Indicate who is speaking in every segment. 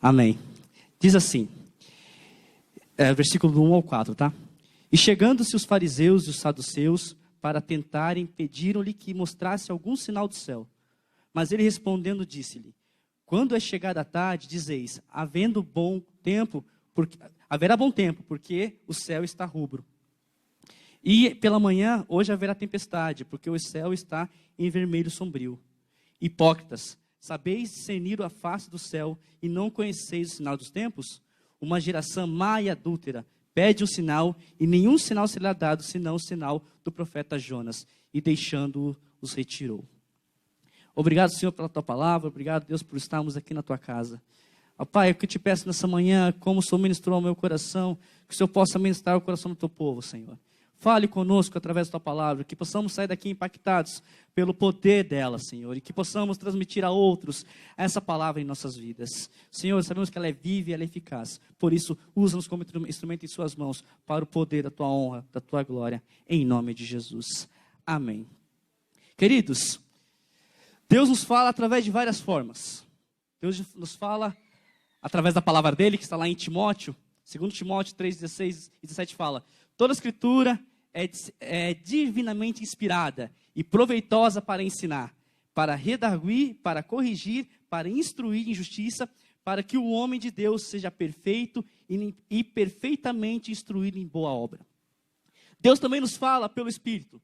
Speaker 1: Amém. Diz assim, versículo do 1 ao 4, tá? E chegando-se os fariseus e os saduceus para tentarem, pediram-lhe que mostrasse algum sinal do céu. Mas ele respondendo disse-lhe, quando é chegada a tarde, dizeis, haverá bom tempo, porque o céu está rubro. E pela manhã, hoje haverá tempestade, porque o céu está em vermelho sombrio. Hipócritas, sabeis discernir a face do céu e não conheceis o sinal dos tempos? Uma geração má e adúltera pede um sinal e nenhum sinal será dado, senão o sinal do profeta Jonas. E deixando-o, os retirou. Obrigado, Senhor, pela tua palavra. Obrigado, Deus, por estarmos aqui na tua casa. Ó Pai, eu que te peço nessa manhã, como o Senhor ministrou ao meu coração, que o Senhor possa ministrar o coração do teu povo, Senhor. Fale conosco através da tua palavra, que possamos sair daqui impactados pelo poder dela, Senhor, e que possamos transmitir a outros essa palavra em nossas vidas. Senhor, sabemos que ela é viva e ela é eficaz, por isso, usa-nos como instrumento em suas mãos, para o poder da tua honra, da tua glória, em nome de Jesus. Amém. Queridos, Deus nos fala através de várias formas. Deus nos fala através da palavra dele, que está lá em Timóteo, 2 Timóteo 3, 16 e 17 fala, toda a escritura é divinamente inspirada e proveitosa para ensinar, para redarguir, para corrigir, para instruir em justiça, para que o homem de Deus seja perfeito e perfeitamente instruído em boa obra. Deus também nos fala pelo Espírito.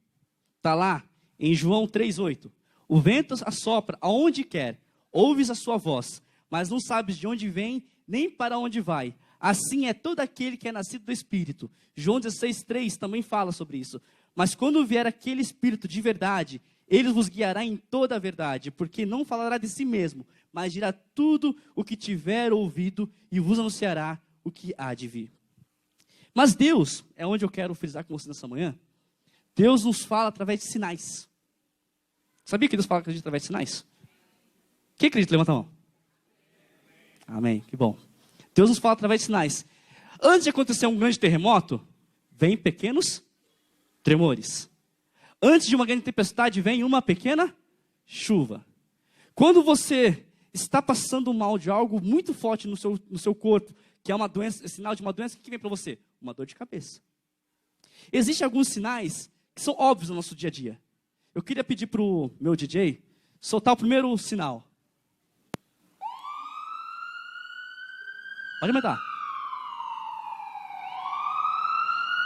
Speaker 1: Está lá em João 3,8. O vento assopra aonde quer, ouves a sua voz, mas não sabes de onde vem, nem para onde vai. Assim é todo aquele que é nascido do Espírito. João 16,3 também fala sobre isso. Mas quando vier aquele Espírito de verdade, ele vos guiará em toda a verdade, porque não falará de si mesmo, mas dirá tudo o que tiver ouvido e vos anunciará o que há de vir. Mas Deus, é onde eu quero frisar com você nessa manhã, Deus nos fala através de sinais. Sabia que Deus fala através de sinais? Quem acredita? Levanta a mão. Amém, que bom. Deus nos fala através de sinais. Antes de acontecer um grande terremoto, vem pequenos tremores. Antes de uma grande tempestade, vem uma pequena chuva. Quando você está passando mal de algo muito forte no seu corpo, que é uma doença, sinal de uma doença, o que vem para você? Uma dor de cabeça. Existem alguns sinais que são óbvios no nosso dia a dia. Eu queria pedir para o meu DJ soltar o primeiro sinal. Pode aumentar.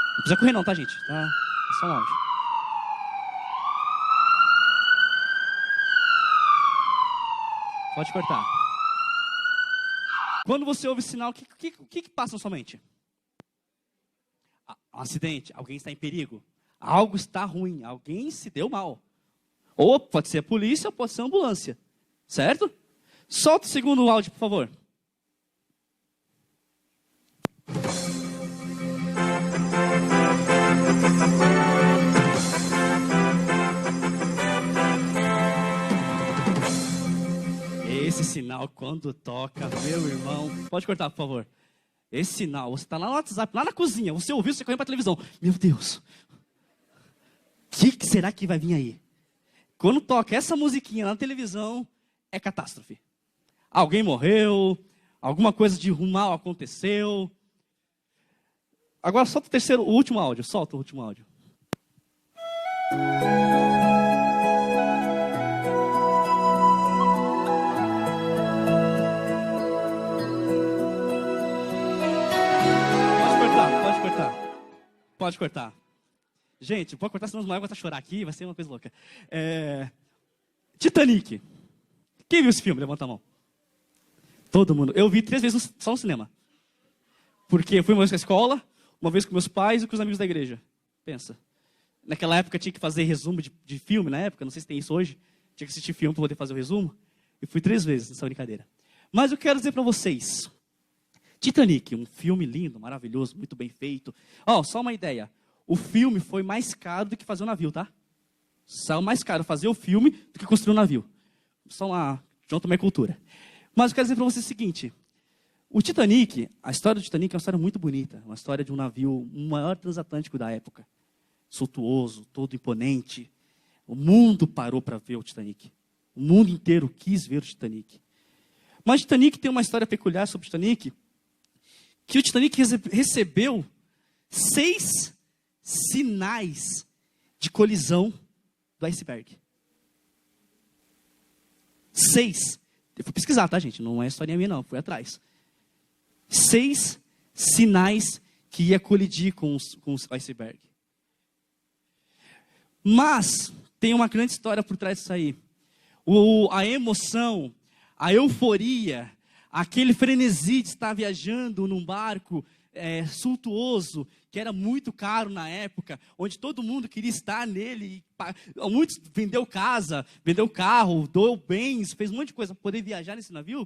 Speaker 1: Não precisa correr não, tá, gente? Tá? É só um áudio. Pode cortar. Quando você ouve sinal, o que passa na sua mente? Um acidente, alguém está em perigo. Algo está ruim, alguém se deu mal. Ou pode ser a polícia, ou pode ser a ambulância. Certo? Solta o segundo áudio, por favor. Esse sinal, quando toca, meu irmão... Pode cortar, por favor. Esse sinal, você está lá no WhatsApp, lá na cozinha, você ouviu, você correu para a televisão. Meu Deus, o que será que vai vir aí? Quando toca essa musiquinha na televisão, é catástrofe. Alguém morreu, alguma coisa de mal aconteceu. Agora solta o último áudio, solta o último áudio. Pode cortar. Gente, pode cortar, senão os maiores vão chorar aqui, vai ser uma coisa louca. Titanic. Quem viu esse filme? Levanta a mão. Todo mundo. Eu vi 3 vezes só no cinema. Porque eu fui uma vez com a escola, uma vez com meus pais e com os amigos da igreja. Pensa. Naquela época tinha que fazer resumo de filme, na época, não sei se tem isso hoje. Tinha que assistir filme para poder fazer o resumo. E fui 3 vezes nessa brincadeira. Mas eu quero dizer para vocês... Titanic, um filme lindo, maravilhoso, muito bem feito. Só uma ideia. O filme foi mais caro do que fazer o navio, tá? Saiu mais caro fazer o filme do que construir um navio. Só uma... João também é cultura. Mas eu quero dizer para vocês o seguinte. O Titanic, a história do Titanic é uma história muito bonita. Uma história de um navio, o maior transatlântico da época. Suntuoso, todo imponente. O mundo parou para ver o Titanic. O mundo inteiro quis ver o Titanic. Mas o Titanic tem uma história peculiar sobre o Titanic, que o Titanic recebeu 6 sinais de colisão do iceberg. 6. Eu fui pesquisar, tá, gente? Não é historinha minha, não. Fui atrás. 6 sinais que ia colidir com o iceberg. Mas tem uma grande história por trás disso aí. A emoção, a euforia, aquele frenesi de estar viajando num barco suntuoso, que era muito caro na época, onde todo mundo queria estar nele. Muitos vendeu casa, vendeu carro, doou bens, fez um monte de coisa para poder viajar nesse navio.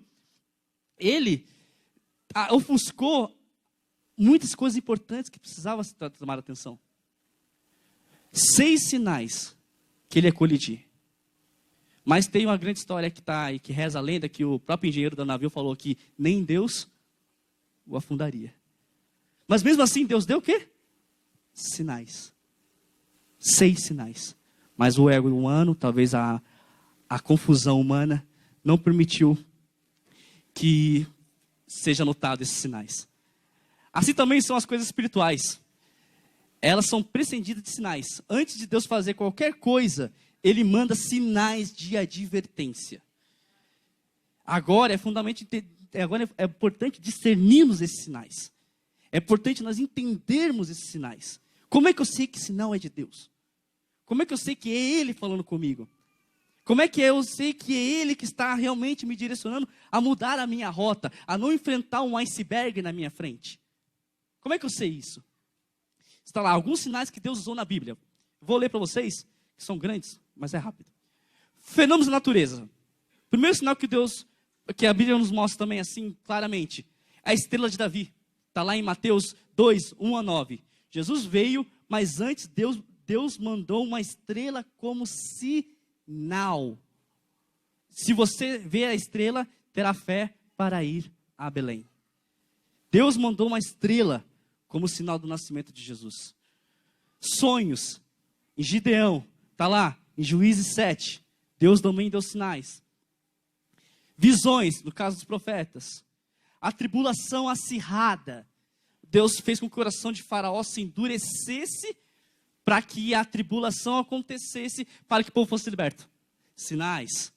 Speaker 1: Ele ofuscou muitas coisas importantes que precisavam ser tomadas atenção. 6 sinais que ele ia colidir. Mas tem uma grande história que está aí, que reza a lenda, que o próprio engenheiro do navio falou que nem Deus o afundaria. Mas mesmo assim, Deus deu o quê? Sinais. 6 sinais. Mas o ego humano, talvez a confusão humana, não permitiu que seja notado esses sinais. Assim também são as coisas espirituais. Elas são prescindidas de sinais. Antes de Deus fazer qualquer coisa, Ele manda sinais de advertência. Agora é importante discernirmos esses sinais. É importante nós entendermos esses sinais. Como é que eu sei que sinal é de Deus? Como é que eu sei que é Ele falando comigo? Como é que eu sei que é Ele que está realmente me direcionando a mudar a minha rota, a não enfrentar um iceberg na minha frente? Como é que eu sei isso? Está lá, alguns sinais que Deus usou na Bíblia. Vou ler para vocês, que são grandes, mas é rápido. Fenômenos da natureza. Primeiro sinal que a Bíblia nos mostra também assim, claramente, é a estrela de Davi. Está lá em Mateus 2, 1 a 9. Jesus veio, mas antes Deus mandou uma estrela como sinal. Se você ver a estrela, terá fé para ir a Belém. Deus mandou uma estrela como sinal do nascimento de Jesus. Sonhos, em Gideão, está lá, em Juízes 7. Deus também deu sinais. Visões, no caso dos profetas. A tribulação acirrada. Deus fez com que o coração de Faraó se endurecesse para que a tribulação acontecesse, para que o povo fosse liberto. Sinais.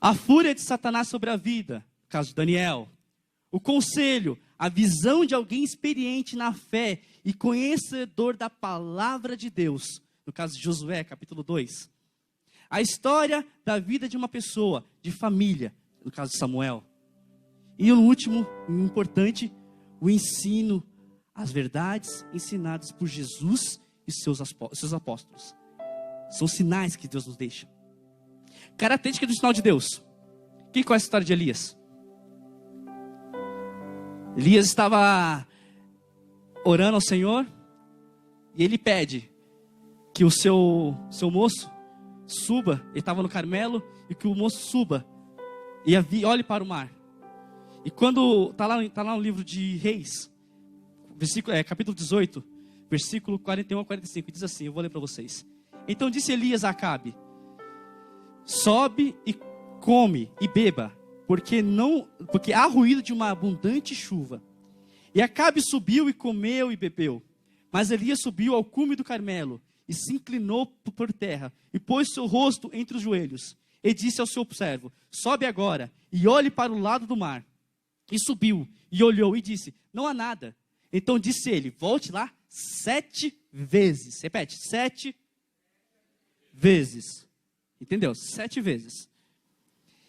Speaker 1: A fúria de Satanás sobre a vida, no caso de Daniel. O conselho, a visão de alguém experiente na fé e conhecedor da palavra de Deus, no caso de Josué, capítulo 2. A história da vida de uma pessoa, de família, no caso de Samuel. E o último, importante, o ensino, as verdades ensinadas por Jesus e seus apóstolos. São sinais que Deus nos deixa. Característica do sinal de Deus. Quem conhece a história de Elias? Elias estava orando ao Senhor e ele pede que o seu moço suba. Ele estava no Carmelo e que o moço suba e olhe para o mar. E quando está lá no livro de Reis, capítulo 18, versículo 41 a 45, diz assim, eu vou ler para vocês. Então disse Elias a Acabe: sobe e come e beba, porque há ruído de uma abundante chuva. E Acabe subiu e comeu e bebeu. Mas Elias subiu ao cume do Carmelo e se inclinou por terra e pôs seu rosto entre os joelhos. E disse ao seu servo: sobe agora e olhe para o lado do mar. E subiu e olhou e disse: não há nada. Então disse ele: volte lá 7 vezes. Repete, 7 vezes. Entendeu? 7 vezes.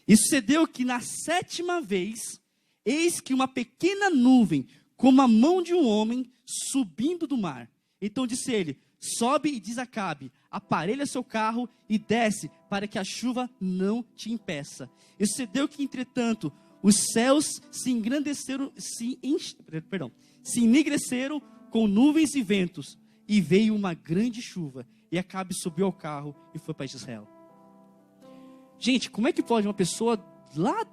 Speaker 1: E sucedeu que na 7ª vez, eis que uma pequena nuvem, como a mão de um homem, subindo do mar. Então disse ele: sobe e diz a Acabe: aparelha seu carro e desce, para que a chuva não te impeça. E sucedeu que, entretanto, os céus se enegreceram com nuvens e ventos, e veio uma grande chuva, e Acabe subiu ao carro e foi para Israel. Gente, como é que pode uma pessoa lá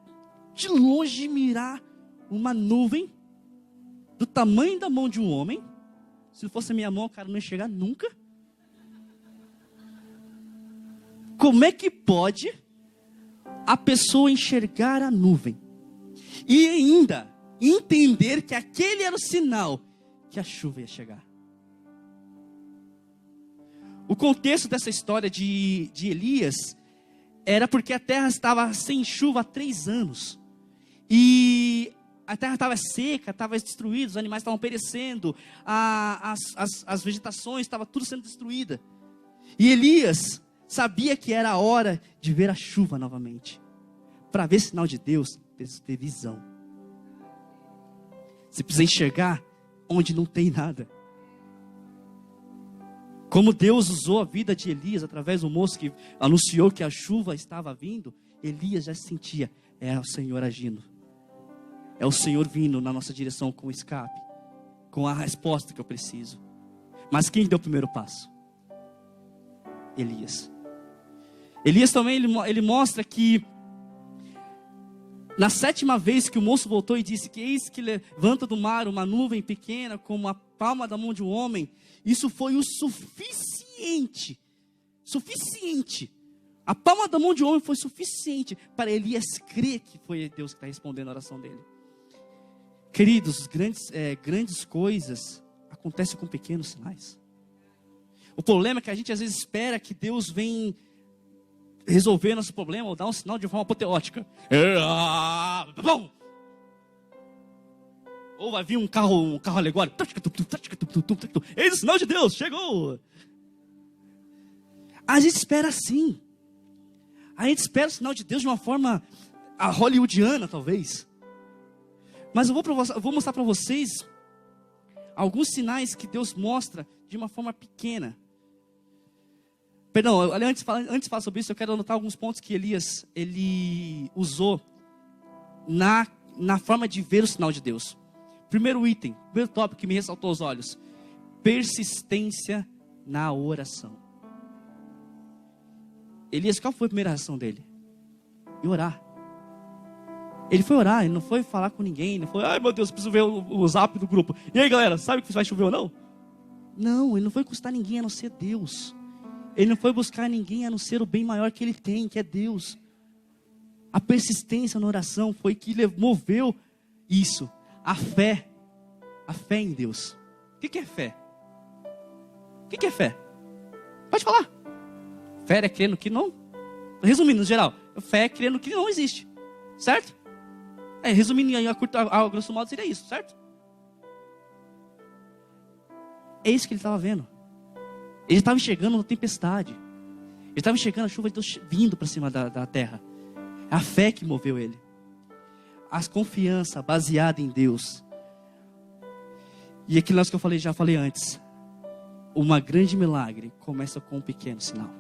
Speaker 1: de longe mirar uma nuvem do tamanho da mão de um homem? Se fosse a minha mão, o cara não ia chegar nunca. Como é que pode a pessoa enxergar a nuvem? E ainda entender que aquele era o sinal que a chuva ia chegar. O contexto dessa história de Elias era porque a terra estava sem chuva há 3 anos. E a terra estava seca, estava destruída, os animais estavam perecendo, as vegetações, estava tudo sendo destruída. E Elias sabia que era a hora de ver a chuva novamente. Para ver sinal de Deus, precisa ter visão. Você precisa enxergar onde não tem nada. Como Deus usou a vida de Elias através do moço que anunciou que a chuva estava vindo, Elias já sentia, é o Senhor agindo. É o Senhor vindo na nossa direção com o escape, com a resposta que eu preciso. Mas quem deu o primeiro passo? Elias. Elias também, ele mostra que na 7ª vez que o moço voltou e disse que eis que levanta do mar uma nuvem pequena como a palma da mão de um homem, isso foi o suficiente. A palma da mão de um homem foi suficiente para Elias crer que foi Deus que está respondendo a oração dele. Queridos, grandes coisas acontecem com pequenos sinais. O problema é que a gente às vezes espera que Deus venha resolver nosso problema ou dar um sinal de forma apoteótica. Ou vai vir um carro alegórico. Eis o sinal de Deus, chegou. A gente espera assim. A gente espera o sinal de Deus de uma forma hollywoodiana, talvez. Mas eu vou mostrar para vocês alguns sinais que Deus mostra de uma forma pequena. Perdão, antes de falar sobre isso, eu quero anotar alguns pontos que Elias ele usou na forma de ver o sinal de Deus. Primeiro item, primeiro tópico que me ressaltou os olhos: persistência na oração. Elias, qual foi a primeira ação dele? E orar. Ele foi orar, ele não foi falar com ninguém, não foi, ai meu Deus, preciso ver o zap do grupo. E aí galera, sabe que vai chover ou não? Não, ele não foi custar ninguém a não ser Deus. Ele não foi buscar ninguém a não ser o bem maior que ele tem, que é Deus. A persistência na oração foi que moveu isso. A fé em Deus. O que é fé? O que é fé? Pode falar. Fé é crer no que não. Resumindo, no geral, fé é crer no que não existe. Certo? Resumindo a grosso modo seria isso, certo? É isso que ele estava vendo. Ele estava enxergando uma tempestade. Ele estava enxergando a chuva de Deus vindo para cima da terra. É a fé que moveu ele. A confiança baseada em Deus. E aquilo que eu já falei antes. Uma grande milagre começa com um pequeno sinal.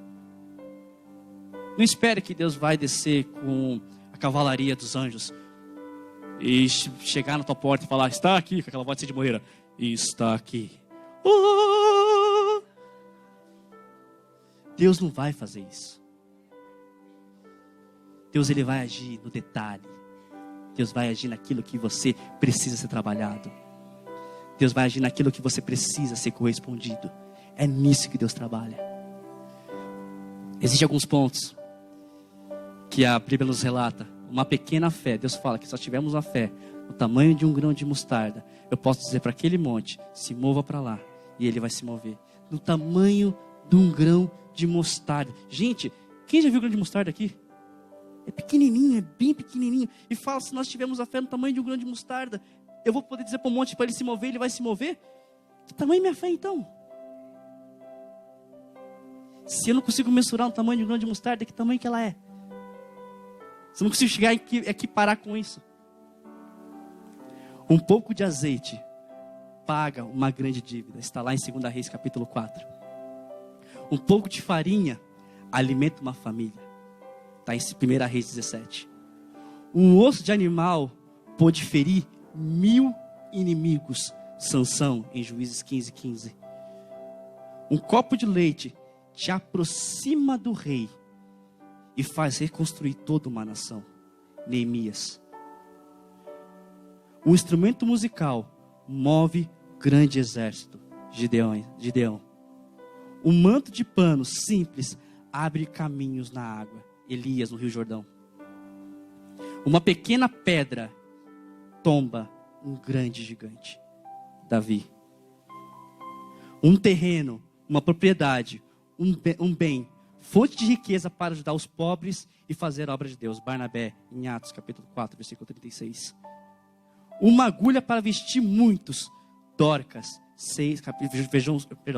Speaker 1: Não espere que Deus vai descer com a cavalaria dos anjos e chegar na tua porta e falar, está aqui, com aquela voz de moreira. Está aqui. Deus não vai fazer isso. Deus ele vai agir no detalhe. Deus vai agir naquilo que você precisa ser trabalhado. Deus vai agir naquilo que você precisa ser correspondido. É nisso que Deus trabalha. Existem alguns pontos que a Bíblia nos relata. Uma pequena fé. Deus fala que se nós tivermos uma fé no tamanho de um grão de mostarda, eu posso dizer para aquele monte, se mova para lá, e ele vai se mover. No tamanho de um grão de mostarda. Gente, quem já viu grão de mostarda aqui? É pequenininho, é bem pequenininho. E fala, se nós tivermos a fé no tamanho de um grão de mostarda, eu vou poder dizer para o monte para ele se mover, ele vai se mover? Que tamanho é minha fé então? Se eu não consigo mensurar o tamanho de um grão de mostarda, que tamanho que ela é? Se eu não consigo chegar aqui parar com isso. Um pouco de azeite paga uma grande dívida. Está lá em 2 Reis capítulo 4. Um pouco de farinha alimenta uma família. Está em 1 Reis 17. Um osso de animal pôde ferir 1000 inimigos. Sansão em Juízes 15:15. Um copo de leite te aproxima do rei e faz reconstruir toda uma nação. Neemias. Um instrumento musical move grande exército. Gideão. Um manto de pano simples abre caminhos na água. Elias no Rio Jordão. Uma pequena pedra tomba um grande gigante, Davi. Um terreno, uma propriedade, um bem, fonte de riqueza para ajudar os pobres e fazer a obra de Deus. Barnabé, em Atos, capítulo 4, versículo 36. Uma agulha para vestir muitos. Dorcas,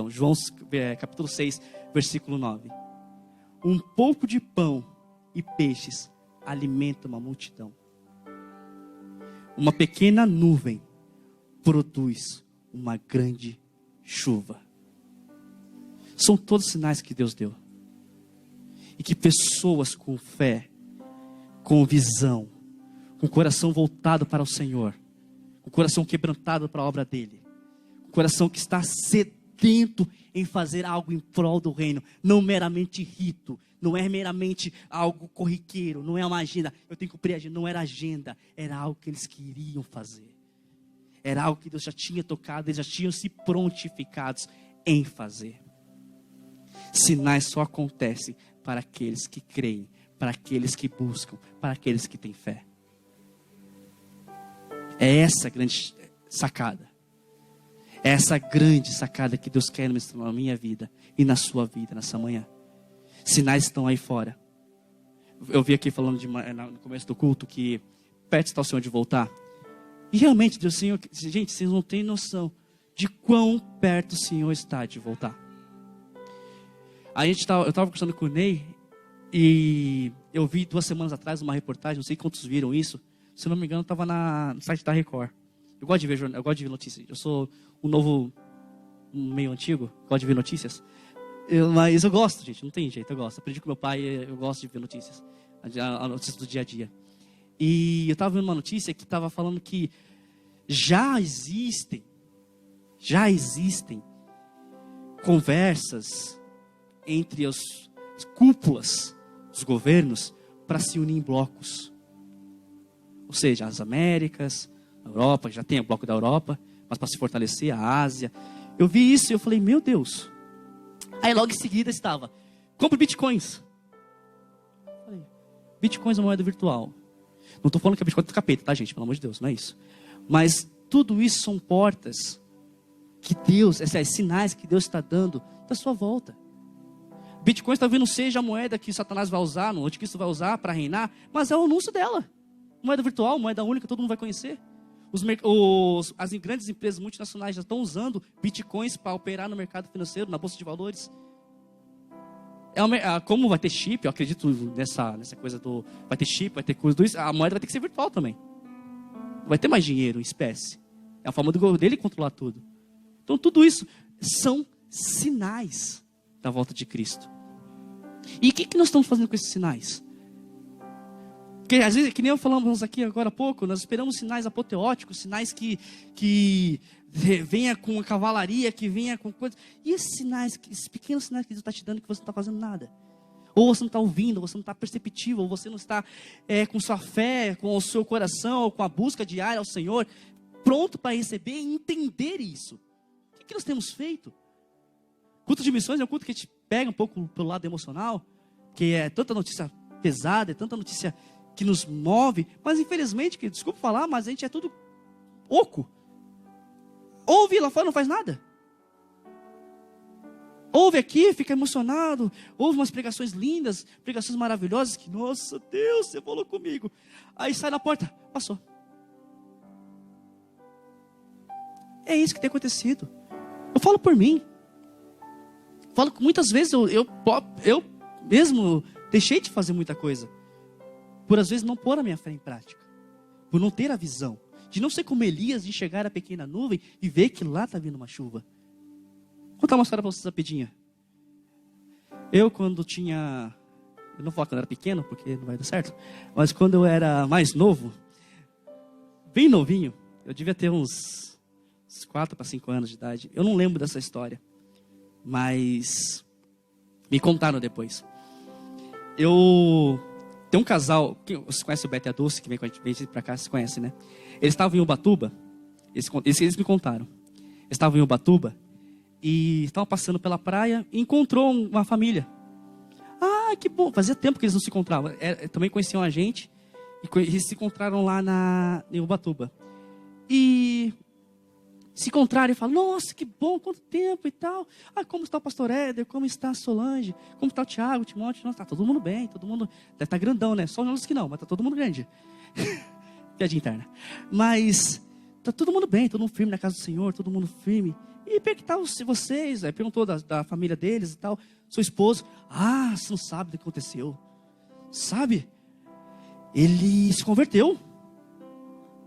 Speaker 1: João, capítulo 6, versículo 9. Um pouco de pão e peixes alimenta uma multidão. Uma pequena nuvem produz uma grande chuva. São todos sinais que Deus deu. E que pessoas com fé, com visão, com o coração voltado para o Senhor, com o coração quebrantado para a obra dele, com o coração que está sedento em fazer algo em prol do reino, não meramente rito, não é meramente algo corriqueiro, não é uma agenda, eu tenho que cumprir a agenda, não era agenda, era algo que eles queriam fazer. Era algo que Deus já tinha tocado, eles já tinham se prontificados em fazer. Sinais só acontecem para aqueles que creem, para aqueles que buscam, para aqueles que têm fé. É essa a grande sacada. É essa grande sacada que Deus quer na minha vida e na sua vida nessa manhã. Sinais estão aí fora. Eu vi aqui falando no começo do culto que perto está o Senhor de voltar. E realmente, Deus, Senhor, gente, vocês não têm noção de quão perto o Senhor está de voltar. Eu estava conversando com o Ney e eu vi 2 semanas atrás uma reportagem, não sei quantos viram isso, se não me engano estava no site da Record. Eu gosto de ver notícias, eu sou meio antigo, gosto de ver notícias, mas eu gosto, gente, não tem jeito, eu gosto. Aprendi com meu pai, eu gosto de ver notícias, a notícia do dia a dia. E eu estava vendo uma notícia que estava falando que já existem conversas entre as cúpulas dos governos para se unir em blocos. Ou seja, as Américas, a Europa, já tem o bloco da Europa, mas para se fortalecer, a Ásia. Eu vi isso e eu falei, meu Deus. Aí logo em seguida estava, compre bitcoins. Falei, bitcoins é uma moeda virtual. Não estou falando que é bitcoin do capeta, tá, gente? Pelo amor de Deus, não é isso. Mas tudo isso são portas que Deus, sinais que Deus está dando da sua volta. Bitcoin talvez não seja a moeda que Satanás vai usar, o anticristo vai usar para reinar, mas é o anúncio dela. Moeda virtual, moeda única, todo mundo vai conhecer. As grandes empresas multinacionais já estão usando bitcoins para operar no mercado financeiro, na bolsa de valores. Como vai ter chip, eu acredito nessa coisa vai ter chip, vai ter coisa do isso, a moeda vai ter que ser virtual também. Não vai ter mais dinheiro em espécie. É a forma dele controlar tudo. Então tudo isso são sinais da volta de Cristo. E o que nós estamos fazendo com esses sinais? Porque às vezes, que nem falamos aqui agora há pouco, nós esperamos sinais apoteóticos, sinais que venha com a cavalaria, que venha com coisas. E esses sinais, esses pequenos sinais que Deus está te dando, que você não está fazendo nada. Ou você não está ouvindo, ou você não está perceptivo, ou você não está com sua fé, com o seu coração, ou com a busca diária ao Senhor, pronto para receber e entender isso. O que nós temos feito? Culto de missões é um culto que a gente pega um pouco pelo lado emocional, que é tanta notícia pesada, é tanta notícia que nos move, mas infelizmente, desculpa falar, mas a gente é tudo oco. Ouve lá fora, não faz nada. Ouve aqui, fica emocionado, ouve umas pregações lindas, pregações maravilhosas, que, nossa Deus, você falou comigo. Aí sai na porta, passou. É isso que tem acontecido. Eu falo por mim. Falo que muitas vezes eu mesmo deixei de fazer muita coisa. Por às vezes não pôr a minha fé em prática. Por não ter a visão. De não ser como Elias, de chegar à pequena nuvem e ver que lá está vindo uma chuva. Vou contar uma história para vocês rapidinho. Eu quando tinha... Eu não vou falar quando eu era pequeno, porque não vai dar certo. Mas quando eu era mais novo, bem novinho, eu devia ter uns 4 para 5 anos de idade. Eu não lembro dessa história. Mas me contaram depois. Tem um casal, você conhece o Beto e a Dulce, que vem com a gente pra cá, vocês conhecem, né? Eles estavam em Ubatuba, eles me contaram. Eles estavam em Ubatuba e estavam passando pela praia e encontrou uma família. Ah, que bom, fazia tempo que eles não se encontravam. Também conheciam a gente e se encontraram lá em Ubatuba. se encontrarem e falam, nossa, que bom, quanto tempo e tal. Ah, como está o pastor Éder, como está a Solange, como está o Tiago, o Timóteo? Nossa, está todo mundo bem, todo mundo deve estar grandão, né? Só os nossos que não, mas está todo mundo grande. Piadinha interna. Mas está todo mundo bem, todo mundo firme na casa do Senhor, todo mundo firme. E perguntar vocês, perguntou da família deles e tal, seu esposo. Ah, você não sabe o que aconteceu. Sabe? Ele se converteu.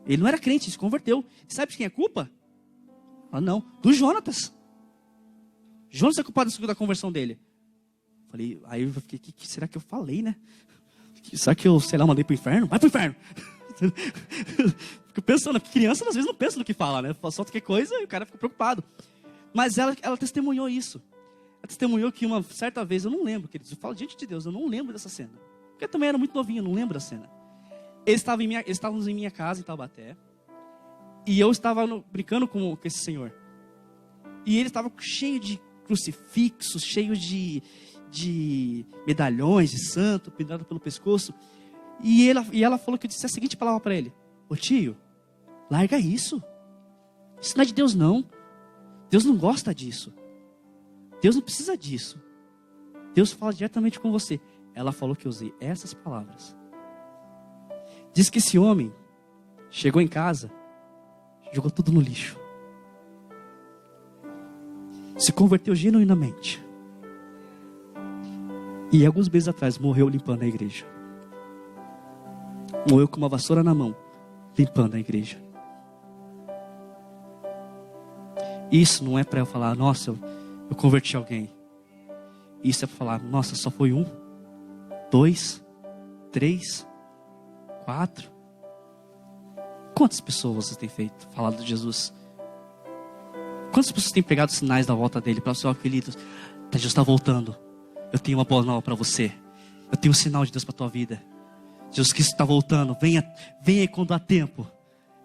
Speaker 1: Ele não era crente, ele se converteu. E sabe de quem é a culpa? Ah, não, do Jonatas. Jonatas é culpado da conversão dele. Falei, aí eu fiquei, que será que eu falei, né? Será que eu, sei lá, mandei pro inferno? Vai pro inferno! Fico pensando, porque criança às vezes não pensa no que fala, né? Solta qualquer coisa e o cara fica preocupado. Mas ela testemunhou isso. Ela testemunhou que uma certa vez, eu não lembro, queridos, eu falo diante de Deus, eu não lembro dessa cena. Porque eu também era muito novinho, eu não lembro da cena. Eles estávamos em minha casa, em Taubaté. E eu estava brincando com esse senhor. E ele estava cheio de crucifixos, cheio de medalhões de santo, pendurado pelo pescoço. E ela falou que eu disse a seguinte palavra para ele. Ô tio, larga isso. Isso não é de Deus não. Deus não gosta disso. Deus não precisa disso. Deus fala diretamente com você. Ela falou que eu usei essas palavras. Diz que esse homem chegou em casa, jogou tudo no lixo. Se converteu genuinamente. E alguns meses atrás morreu limpando a igreja. Morreu com uma vassoura na mão, limpando a igreja. Isso não é para eu falar, nossa, eu converti alguém. Isso é para falar, nossa, só foi 1, 2, 3, 4. Quantas pessoas você tem falado de Jesus? Quantas pessoas têm pregado sinais da volta dele para o seu querido? Jesus está voltando. Eu tenho uma boa nova para você. Eu tenho um sinal de Deus para a tua vida. Jesus Cristo está voltando. Venha quando há tempo.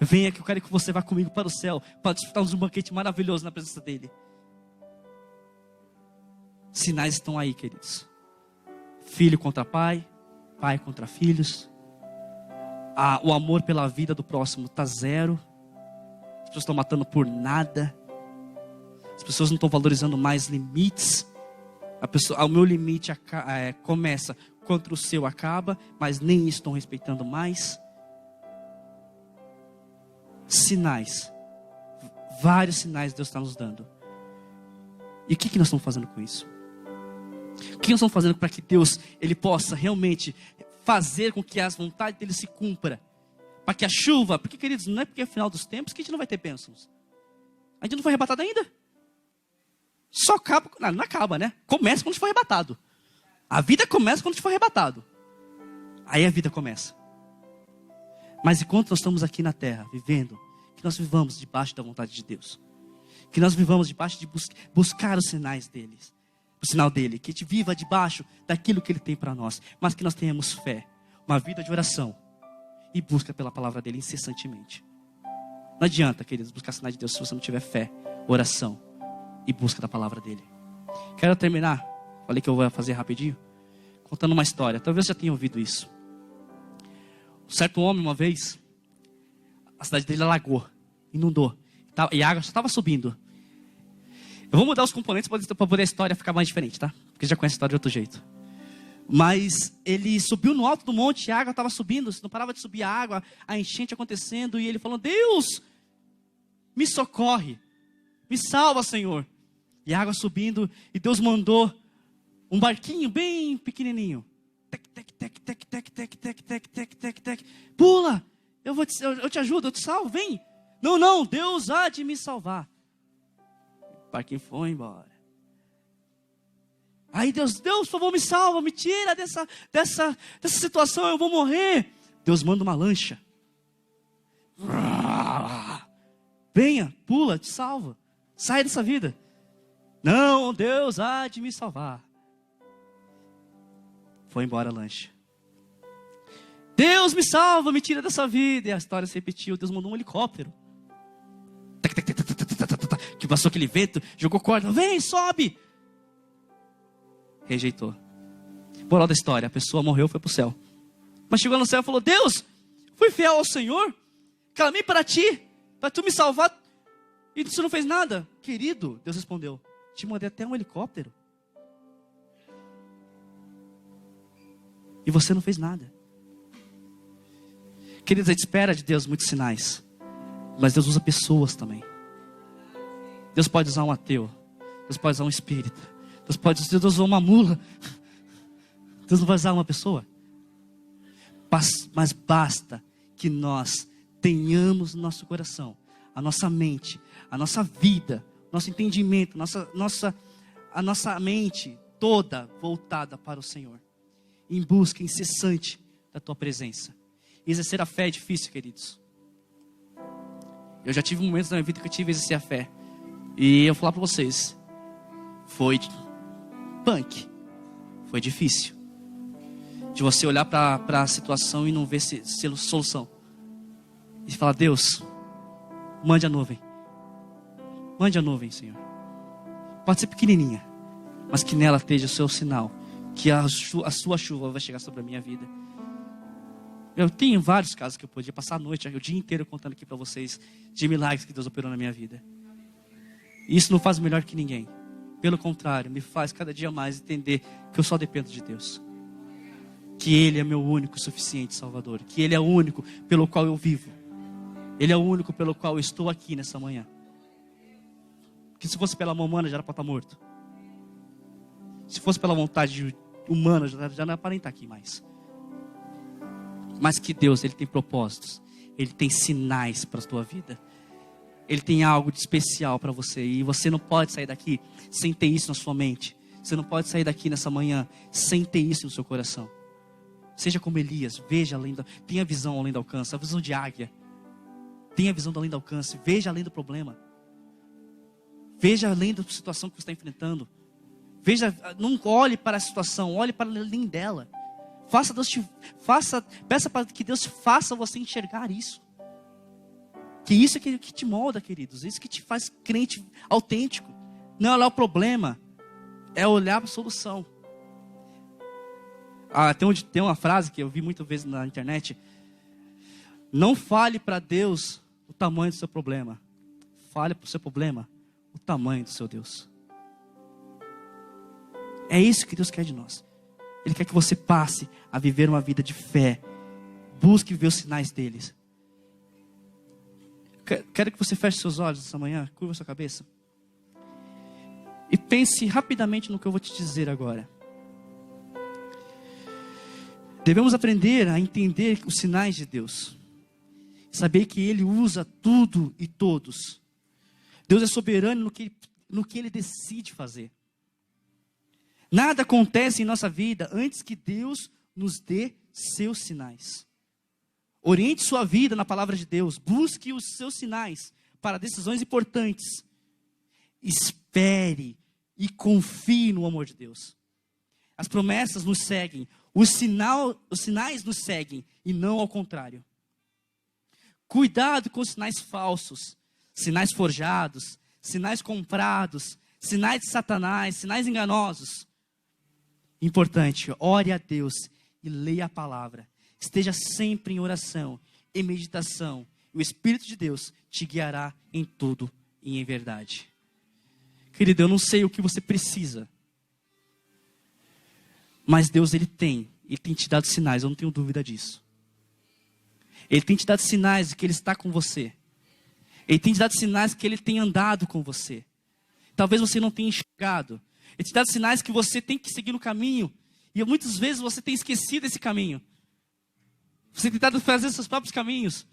Speaker 1: Venha que eu quero que você vá comigo para o céu, para desfrutarmos um banquete maravilhoso na presença dele. Sinais estão aí, queridos. Filho contra pai, pai contra filhos. O amor pela vida do próximo está zero. As pessoas estão matando por nada. As pessoas não estão valorizando mais limites. O meu limite começa contra o seu acaba, mas nem isso estão respeitando mais. Sinais. Vários sinais Deus está nos dando. E o que nós estamos fazendo com isso? O que nós estamos fazendo para que Deus ele possa realmente fazer com que as vontades dele se cumpra? Para que a chuva, porque queridos, não é porque é final dos tempos que a gente não vai ter bênçãos. A gente não foi arrebatado ainda. Só acaba, não acaba, né? Começa quando a gente for arrebatado. A vida começa quando a gente for arrebatado. Aí a vida começa. Mas enquanto nós estamos aqui na terra, vivendo, que nós vivamos debaixo da vontade de Deus. Que nós vivamos debaixo de buscar os sinais deles. O sinal dele. Que a gente viva debaixo daquilo que ele tem para nós. Mas que nós tenhamos fé. Uma vida de oração. E busca pela palavra dele incessantemente. Não adianta, queridos, buscar sinais de Deus se você não tiver fé, oração e busca da palavra dele. Quero terminar. Falei que eu vou fazer rapidinho. Contando uma história. Talvez você já tenha ouvido isso. Um certo homem, uma vez, a cidade dele alagou, inundou. E a água só estava subindo. Eu vou mudar os componentes para poder a história ficar mais diferente, tá? Porque você já conhece a história de outro jeito. Mas ele subiu no alto do monte, a água estava subindo, não parava de subir a água, a enchente acontecendo. E ele falou, Deus, me socorre, me salva, Senhor. E a água subindo, e Deus mandou um barquinho bem pequenininho. Tec, tec, tec, tec, tec, tec, tec, tec, tec, tec, tec. Pula, eu te ajudo, eu te salvo, vem. Não, Deus há de me salvar. O barquinho foi embora. Aí Deus, por favor, me salva, me tira dessa situação, eu vou morrer. Deus manda uma lancha. Venha, pula, te salva. Sai dessa vida. Não, Deus há de me salvar. Foi embora a lancha. Deus me salva, me tira dessa vida. E a história se repetiu. Deus mandou um helicóptero. Que passou aquele vento, jogou corda. Vem, sobe. Rejeitou. Moral da história, a pessoa morreu, foi para o céu. Mas chegou no céu e falou, Deus, fui fiel ao Senhor. Clamei para ti, para tu me salvar. E você não fez nada? Querido, Deus respondeu, te mandei até um helicóptero. E você não fez nada. Queridos, a gente espera de Deus muitos sinais. Mas Deus usa pessoas também. Deus pode usar um ateu. Deus pode usar um espírita. Deus usar uma mula. Deus não vai usar uma pessoa. Mas basta que nós tenhamos no nosso coração, a nossa mente, a nossa vida, nosso entendimento, a nossa mente toda voltada para o Senhor, em busca incessante da tua presença. Exercer a fé é difícil, queridos. Eu já tive momentos na minha vida que eu tive que exercer a fé. E eu vou falar para vocês, foi punk, foi difícil. De você olhar para a situação e não ver solução. E falar, Deus, mande a nuvem. Mande a nuvem, Senhor. Pode ser pequenininha, mas que nela esteja o seu sinal, que a sua chuva vai chegar sobre a minha vida. Eu tenho vários casos que eu podia passar a noite, o dia inteiro contando aqui para vocês, de milagres que Deus operou na minha vida. E isso não faz melhor que ninguém. Pelo contrário, me faz cada dia mais entender que eu só dependo de Deus. Que Ele é meu único e suficiente Salvador. Que Ele é o único pelo qual eu vivo. Ele é o único pelo qual eu estou aqui nessa manhã. Que se fosse pela mão humana já era para estar morto. Se fosse pela vontade humana já não era para nem estar aqui mais. Mas que Deus, Ele tem propósitos. Ele tem sinais para a tua vida. Ele tem algo de especial para você. E você não pode sair daqui sem ter isso na sua mente. Você não pode sair daqui nessa manhã sem ter isso no seu coração. Seja como Elias, veja além tenha visão além do alcance, a visão de águia. Tenha visão além do alcance, veja além do problema. Veja além da situação que você está enfrentando. Veja, não olhe para a situação, olhe para além dela. Peça para que Deus faça você enxergar isso. Que isso é que te molda, queridos. Isso que te faz crente autêntico. Não é olhar o problema, é olhar para a solução. Tem uma frase que eu vi muitas vezes na internet. Não fale para Deus o tamanho do seu problema. Fale para o seu problema o tamanho do seu Deus. É isso que Deus quer de nós. Ele quer que você passe a viver uma vida de fé. Busque ver os sinais deles. Quero que você feche seus olhos essa manhã. Curva sua cabeça. E pense rapidamente no que eu vou te dizer agora. Devemos aprender a entender os sinais de Deus. Saber que Ele usa tudo e todos. Deus é soberano no que Ele decide fazer. Nada acontece em nossa vida antes que Deus nos dê seus sinais. Oriente sua vida na palavra de Deus. Busque os seus sinais para decisões importantes. Espere e confie no amor de Deus. As promessas nos seguem. Os sinais nos seguem e não ao contrário. Cuidado com os sinais falsos, sinais forjados, sinais comprados, sinais de Satanás, sinais enganosos. Importante, ore a Deus e leia a palavra. Esteja sempre em oração e meditação. O Espírito de Deus te guiará em tudo e em verdade. Querido, eu não sei o que você precisa. Mas Deus, Ele tem te dado sinais, eu não tenho dúvida disso. Ele tem te dado sinais de que Ele está com você. Ele tem te dado sinais de que Ele tem andado com você. Talvez você não tenha enxergado. Ele te dá sinais que você tem que seguir no caminho. E muitas vezes você tem esquecido esse caminho. Você tem tentado fazer seus próprios caminhos.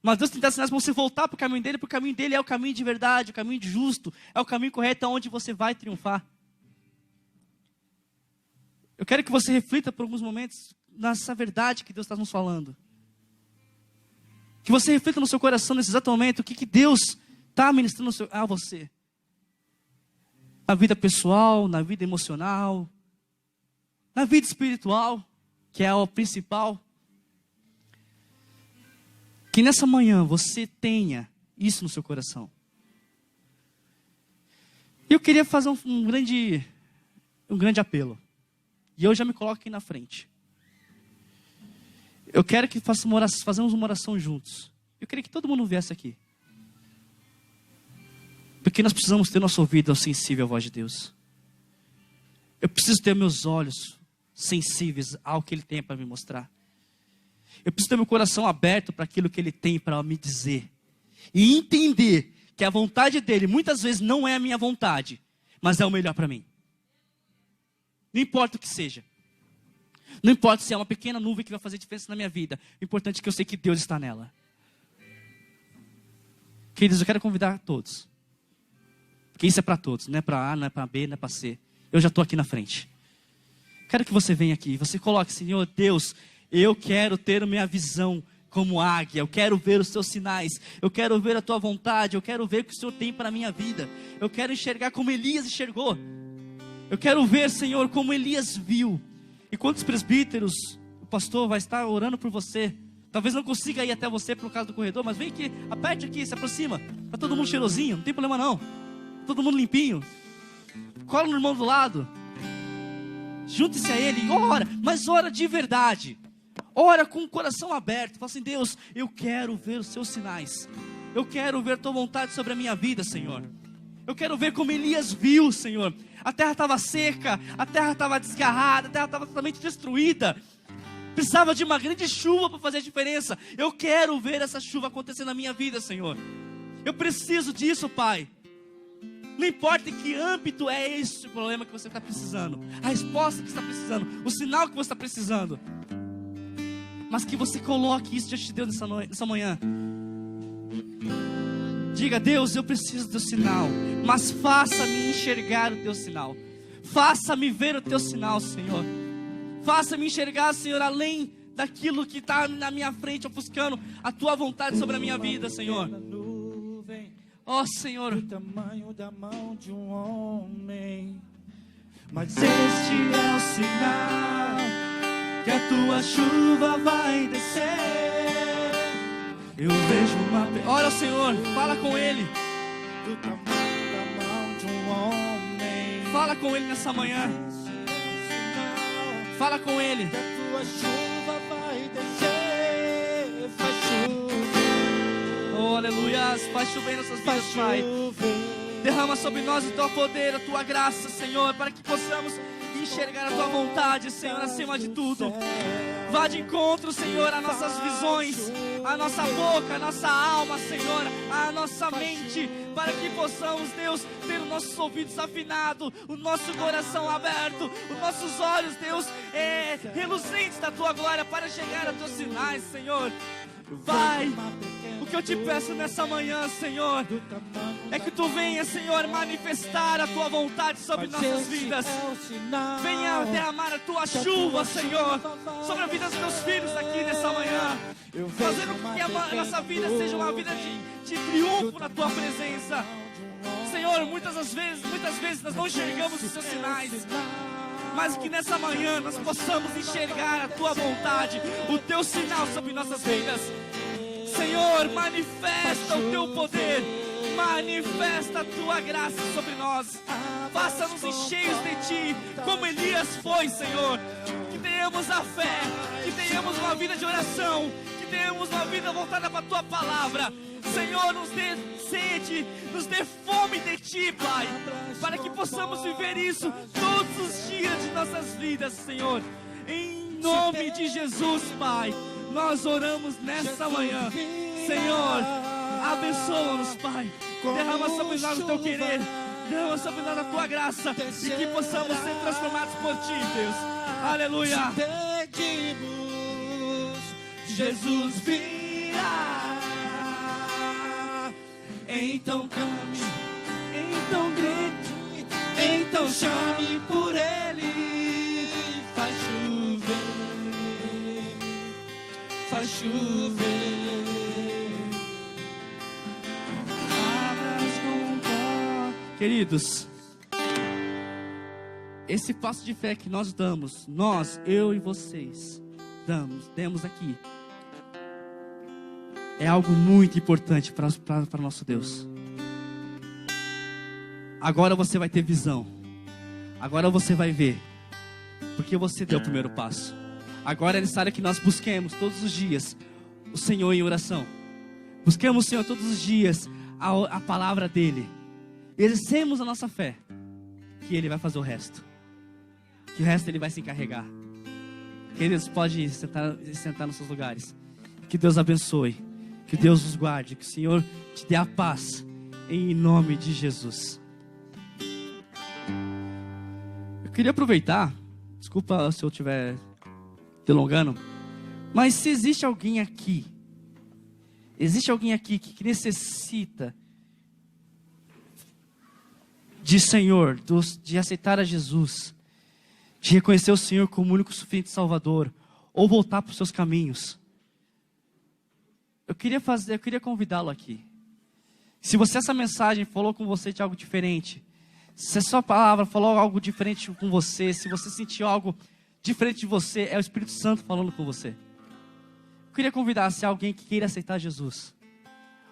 Speaker 1: Mas Deus tem dado sinais para você voltar para o caminho dele. Porque o caminho dele é o caminho de verdade, o caminho de justo. É o caminho correto onde você vai triunfar. Eu quero que você reflita por alguns momentos nessa verdade que Deus está nos falando. Que você reflita no seu coração nesse exato momento o que Deus está ministrando a você. Na vida pessoal, na vida emocional, na vida espiritual, que é o principal. Que nessa manhã você tenha isso no seu coração. Eu queria fazer um grande apelo. E eu já me coloco aqui na frente. Eu quero que façamos uma oração juntos. Eu queria que todo mundo viesse aqui. Porque nós precisamos ter nosso ouvido sensível à voz de Deus. Eu preciso ter meus olhos sensíveis ao que Ele tem para me mostrar. Eu preciso ter meu coração aberto para aquilo que Ele tem para me dizer. E entender que a vontade dEle muitas vezes não é a minha vontade, mas é o melhor para mim. Não importa o que seja. Não importa se é uma pequena nuvem que vai fazer diferença na minha vida. O importante é que eu sei que Deus está nela. Queridos, eu quero convidar todos. Porque isso é para todos. Não é para A, não é para B, não é para C. Eu já estou aqui na frente. Quero que você venha aqui. Você coloque, Senhor Deus, eu quero ter a minha visão como águia. Eu quero ver os teus sinais. Eu quero ver a tua vontade. Eu quero ver o que o Senhor tem para a minha vida. Eu quero enxergar como Elias enxergou. Eu quero ver, Senhor, como Elias viu. E quantos presbíteros, o pastor vai estar orando por você. Talvez não consiga ir até você por causa do corredor, mas vem aqui, aperte aqui, se aproxima. Está todo mundo cheirosinho, não tem problema não. Todo mundo limpinho. Cola no irmão do lado. Junte-se a ele e ora, mas ora de verdade. Ora com o coração aberto. Fala assim, Deus, eu quero ver os seus sinais. Eu quero ver a tua vontade sobre a minha vida, Senhor. Eu quero ver como Elias viu, Senhor. A terra estava seca, a terra estava desgarrada, a terra estava totalmente destruída. Precisava de uma grande chuva para fazer a diferença. Eu quero ver essa chuva acontecer na minha vida, Senhor. Eu preciso disso, Pai. Não importa em que âmbito é esse o problema que você está precisando, a resposta que você está precisando, o sinal que você está precisando. Mas que você coloque isso diante de Deus nessa manhã. Diga, Deus, eu preciso do teu sinal, mas faça-me enxergar o teu sinal. Faça-me ver o teu sinal, Senhor. Faça-me enxergar, Senhor, além daquilo que está na minha frente, ofuscando a tua vontade sobre a minha vida, Senhor. Ó, Senhor.
Speaker 2: O tamanho da mão de um homem, mas este é o sinal que a tua chuva vai descer. Eu vejo uma pessoa.
Speaker 1: Olha, Senhor, fala com Ele.
Speaker 2: Do tamanho da mão de um homem.
Speaker 1: Fala com Ele nessa manhã. Fala com Ele.
Speaker 2: Que a tua chuva vai descer. Faz chover.
Speaker 1: Oh, aleluia. Faz chover em nossas vidas, Pai. Derrama sobre nós o teu poder, a tua graça, Senhor, para que possamos enxergar a tua vontade, Senhor, acima de tudo. Vá de encontro, Senhor, às nossas visões, a nossa boca, a nossa alma, Senhor, a nossa mente, para que possamos, Deus, ter os nossos ouvidos afinados, o nosso coração aberto, os nossos olhos, Deus, reluzentes da tua glória, para chegar a teus sinais, Senhor. Vai. O que eu te peço nessa manhã, Senhor, é que tu venha, Senhor, manifestar a tua vontade sobre nossas vidas. Venha derramar a tua chuva, Senhor, sobre a vida dos meus filhos aqui nessa manhã, fazendo com que a nossa vida seja uma vida de triunfo na tua presença. Senhor, muitas vezes nós não enxergamos os teus sinais, mas que nessa manhã nós possamos enxergar a tua vontade, o teu sinal sobre nossas vidas. Senhor, manifesta o teu poder, manifesta a tua graça sobre nós. Faça-nos cheios de ti, como Elias foi, Senhor. Que tenhamos a fé, que tenhamos uma vida de oração, que tenhamos uma vida voltada para a tua palavra. Senhor, nos dê sede, nos dê fome de ti, Pai, para que possamos viver isso todos os dias de nossas vidas, Senhor. Em nome de Jesus, Pai, nós oramos nessa manhã. Senhor, abençoa-nos, Pai. Derrama sobre nós o teu querer, derrama sobre nós a tua graça, e que possamos ser transformados por ti, Deus. Aleluia. Jesus virá. Então clame, então grite, então chame por Ele. Faz chover, faz chover. Abras com pó. Queridos, esse passo de fé que nós damos, eu e vocês, demos aqui, é algo muito importante para nosso Deus. Agora você vai ter visão. Agora você vai ver. Porque você deu o primeiro passo. Agora é necessário que nós busquemos todos os dias o Senhor em oração. Busquemos o Senhor todos os dias a palavra dEle. exercemos a nossa fé, que Ele vai fazer o resto. Que o resto Ele vai se encarregar. Queridos, pode sentar nos seus lugares. Que Deus abençoe. Que Deus os guarde. Que o Senhor te dê a paz. Em nome de Jesus. Eu queria aproveitar. Desculpa se eu estiver delongando. Mas se existe alguém aqui. Existe alguém aqui que necessita de Senhor, de aceitar a Jesus, de reconhecer o Senhor como único suficiente Salvador, ou voltar para os seus caminhos. Eu queria convidá-lo aqui. Se essa mensagem falou com você de algo diferente, se a sua palavra falou algo diferente com você, se você sentiu algo diferente de você, é o Espírito Santo falando com você. Eu queria convidar se alguém que queira aceitar Jesus,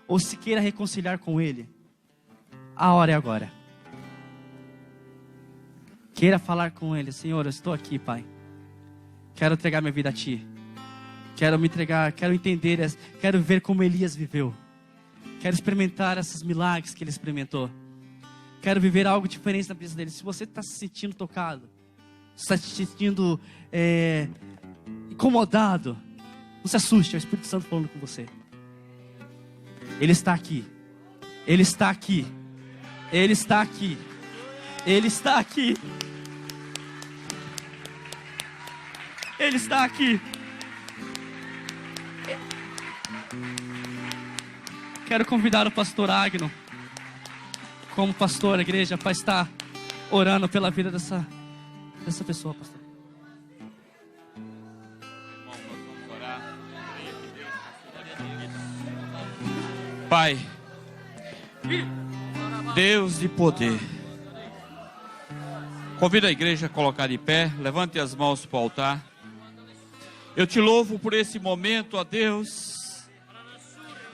Speaker 1: ou se queira reconciliar com Ele, a hora é agora. Queira falar com Ele: Senhor, eu estou aqui, Pai. Quero entregar minha vida a Ti. Quero me entregar, quero entender, quero ver como Elias viveu. Quero experimentar esses milagres que ele experimentou. Quero viver algo diferente na vida dele. Se você está se sentindo tocado, está se sentindo incomodado, não se assuste, é o Espírito Santo falando com você. Ele está aqui. Ele está aqui. Ele está aqui. Ele está aqui. Ele está aqui. Quero convidar o pastor Agno, como pastor da igreja, para estar orando pela vida dessa pessoa, pastor.
Speaker 3: Pai, Deus de poder, convido a igreja a colocar de pé, levante as mãos para o altar. Eu te louvo por esse momento, ó Deus,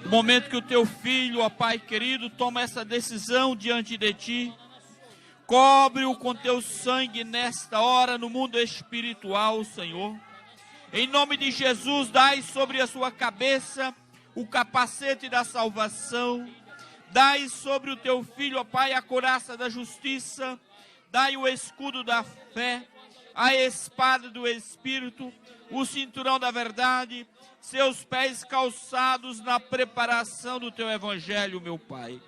Speaker 3: o momento que o teu filho, ó Pai querido, toma essa decisão diante de ti. Cobre-o com teu sangue nesta hora no mundo espiritual, Senhor. Em nome de Jesus, dai sobre a sua cabeça o capacete da salvação. Dai sobre o teu filho, ó Pai, a couraça da justiça. Dai o escudo da fé, a espada do Espírito, o cinturão da verdade, seus pés calçados na preparação do teu evangelho, meu Pai.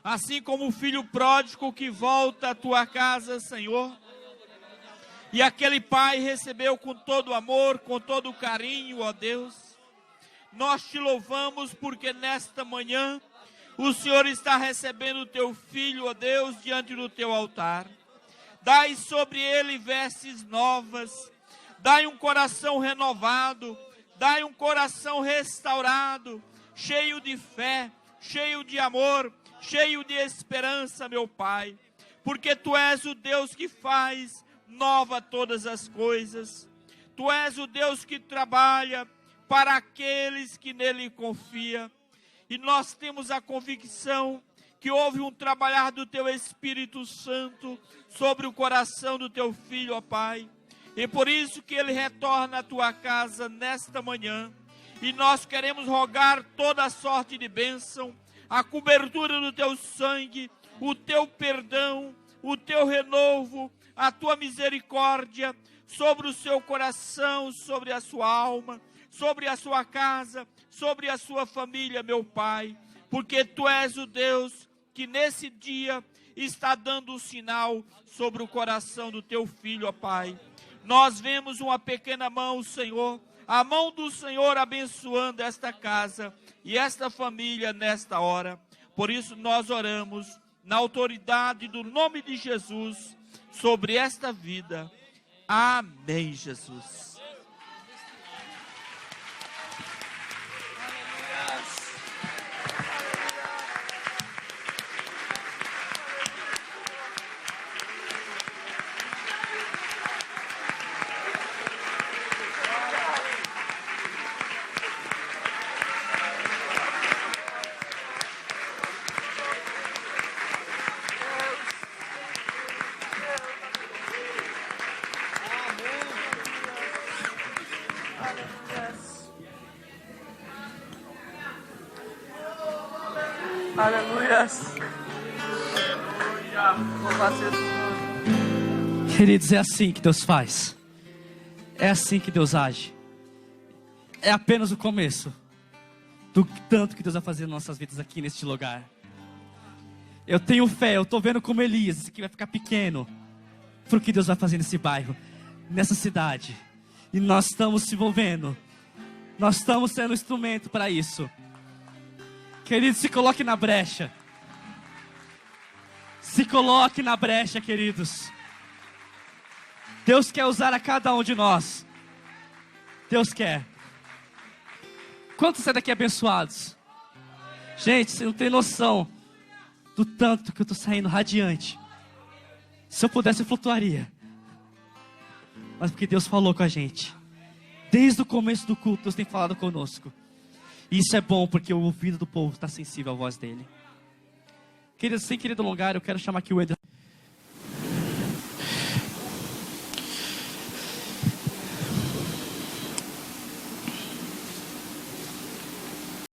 Speaker 3: Assim como o filho pródigo que volta à tua casa, Senhor, e aquele pai recebeu com todo amor, com todo carinho, ó Deus, nós te louvamos porque nesta manhã o Senhor está recebendo o teu filho, ó Deus, diante do teu altar. Dai sobre ele vestes novas, dai um coração renovado, dai um coração restaurado, cheio de fé, cheio de amor, cheio de esperança, meu Pai, porque Tu és o Deus que faz nova todas as coisas. Tu és o Deus que trabalha para aqueles que nele confiam. E nós temos a convicção que houve um trabalhar do Teu Espírito Santo sobre o coração do Teu Filho, ó Pai. E por isso que ele retorna à Tua casa nesta manhã. E nós queremos rogar toda a sorte de bênção, a cobertura do Teu sangue, o Teu perdão, o Teu renovo, a Tua misericórdia sobre o seu coração, sobre a sua alma, sobre a sua casa, sobre a sua família, meu Pai. Porque Tu és o Deus que nesse dia está dando um sinal sobre o coração do Teu Filho, ó Pai. Nós vemos uma pequena mão, Senhor, a mão do Senhor abençoando esta casa e esta família nesta hora. Por isso nós oramos na autoridade do nome de Jesus sobre esta vida. Amém, Jesus.
Speaker 2: Aleluia.
Speaker 1: Queridos, é assim que Deus faz. É assim que Deus age. É apenas o começo do tanto que Deus vai fazer nas nossas vidas aqui neste lugar. Eu tenho fé, eu estou vendo como Elias, isso aqui vai ficar pequeno, para o que Deus vai fazer nesse bairro, nessa cidade. E nós estamos se envolvendo. Nós estamos sendo instrumento para isso. Queridos, se coloque na brecha. Se coloque na brecha, queridos. Deus quer usar a cada um de nós. Deus quer. Quantos saem daqui abençoados? Gente, você não tem noção do tanto que eu estou saindo radiante. Se eu pudesse, eu flutuaria. Mas porque Deus falou com a gente. Desde o começo do culto, Deus tem falado conosco. E isso é bom, porque o ouvido do povo está sensível à voz dele. Queridos, sem querer alongar, eu quero chamar aqui o Eder.